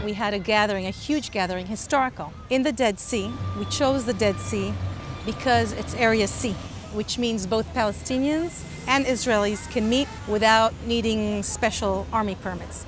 we had a gathering, a huge gathering, historical, in the Dead Sea. We chose the Dead Sea because it's Area C, which means both Palestinians and Israelis can meet without needing special army permits.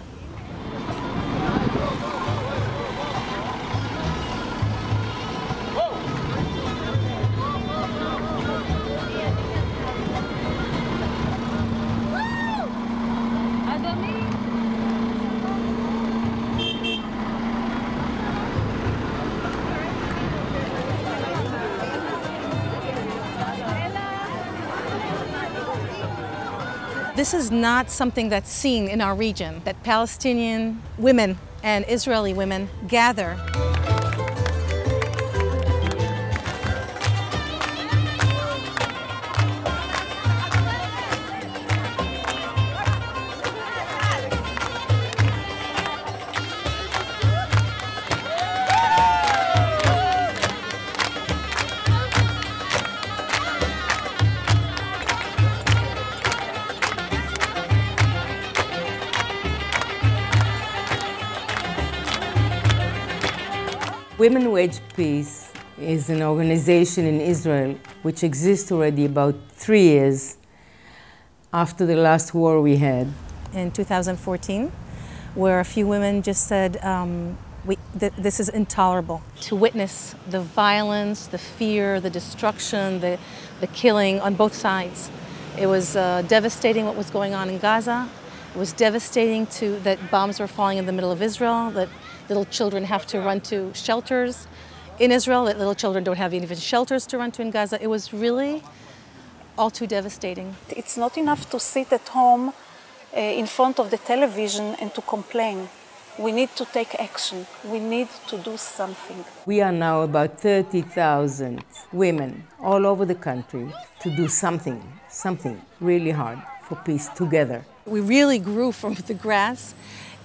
This is not something that's seen in our region, that Palestinian women and Israeli women gather. Women Wage Peace is an organization in Israel which exists already about 3 years after the last war we had. In 2014, where a few women just said, this is intolerable. To witness the violence, the fear, the destruction, the killing on both sides. It was devastating what was going on in Gaza. It was devastating that bombs were falling in the middle of Israel, that little children have to run to shelters in Israel, that little children don't have even shelters to run to in Gaza. It was really all too devastating. It's not enough to sit at home in front of the television and to complain. We need to take action. We need to do something. We are now about 30,000 women all over the country to do something really hard for peace together. We really grew from the grass,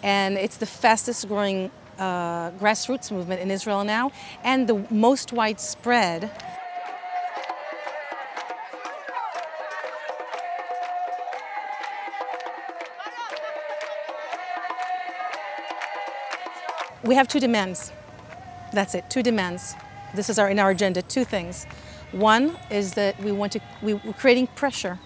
and it's the fastest growing grassroots movement in Israel now, and the most widespread. We have 2 demands. That's it, 2 demands. This is in our agenda, 2 things. One is that we're creating pressure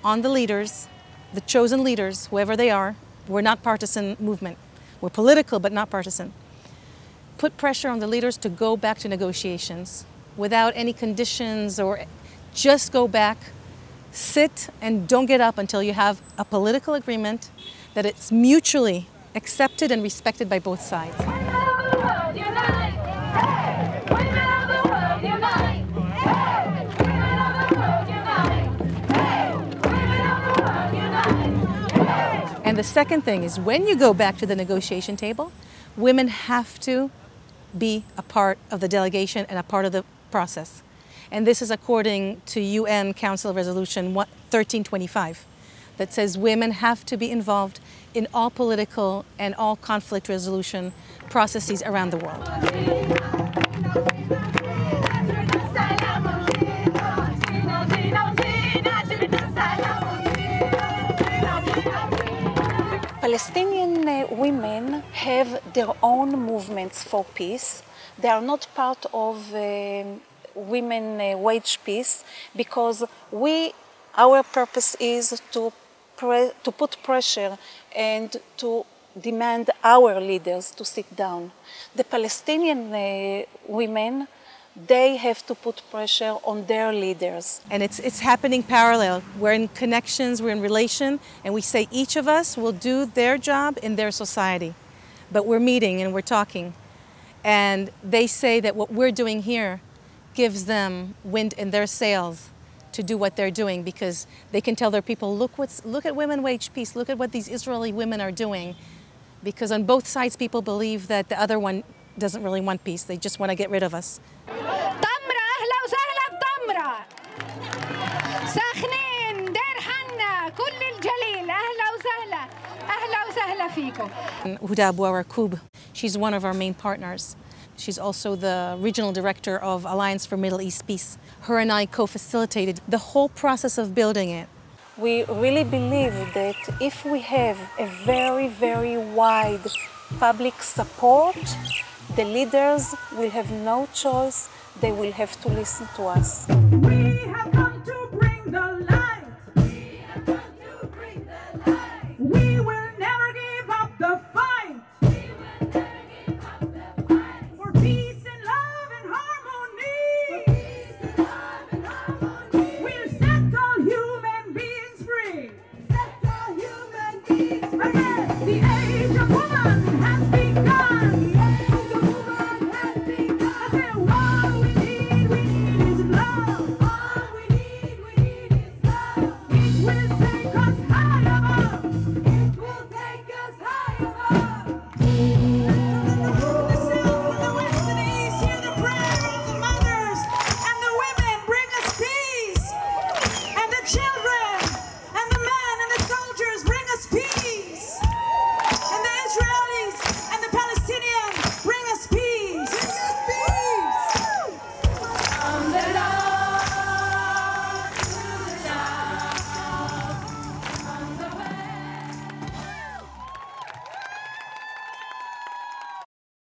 on the leaders, the chosen leaders, whoever they are. We're not partisan movement. We're political, but not partisan. Put pressure on the leaders to go back to negotiations without any conditions, or just go back, sit, and don't get up until you have a political agreement that it's mutually accepted and respected by both sides. And the second thing is, when you go back to the negotiation table, women have to be a part of the delegation and a part of the process. And this is according to UN Council Resolution 1325, that says women have to be involved in all political and all conflict resolution processes around the world. Palestinian women have their own movements for peace. They are not part of women wage peace, because our purpose is to put pressure and to demand our leaders to sit down. The Palestinian women, they have to put pressure on their leaders. And it's happening parallel. We're in connections, we're in relation, and we say each of us will do their job in their society. But we're meeting and we're talking. And they say that what we're doing here gives them wind in their sails to do what they're doing, because they can tell their people, look at women wage peace, look at what these Israeli women are doing. Because on both sides, people believe that the other one doesn't really want peace, they just want to get rid of us. Huda Abu Arakub, she's one of our main partners. She's also the regional director of Alliance for Middle East Peace. Her and I co-facilitated the whole process of building it. We really believe that if we have a very, very wide public support, the leaders will have no choice, they will have to listen to us. We have come to bring the light. We have come to bring the light. We will never give up the fight. We will never give up the fight. For peace and love and harmony. For peace and love and harmony. We'll set all human beings free. Set all human beings free. Again, the age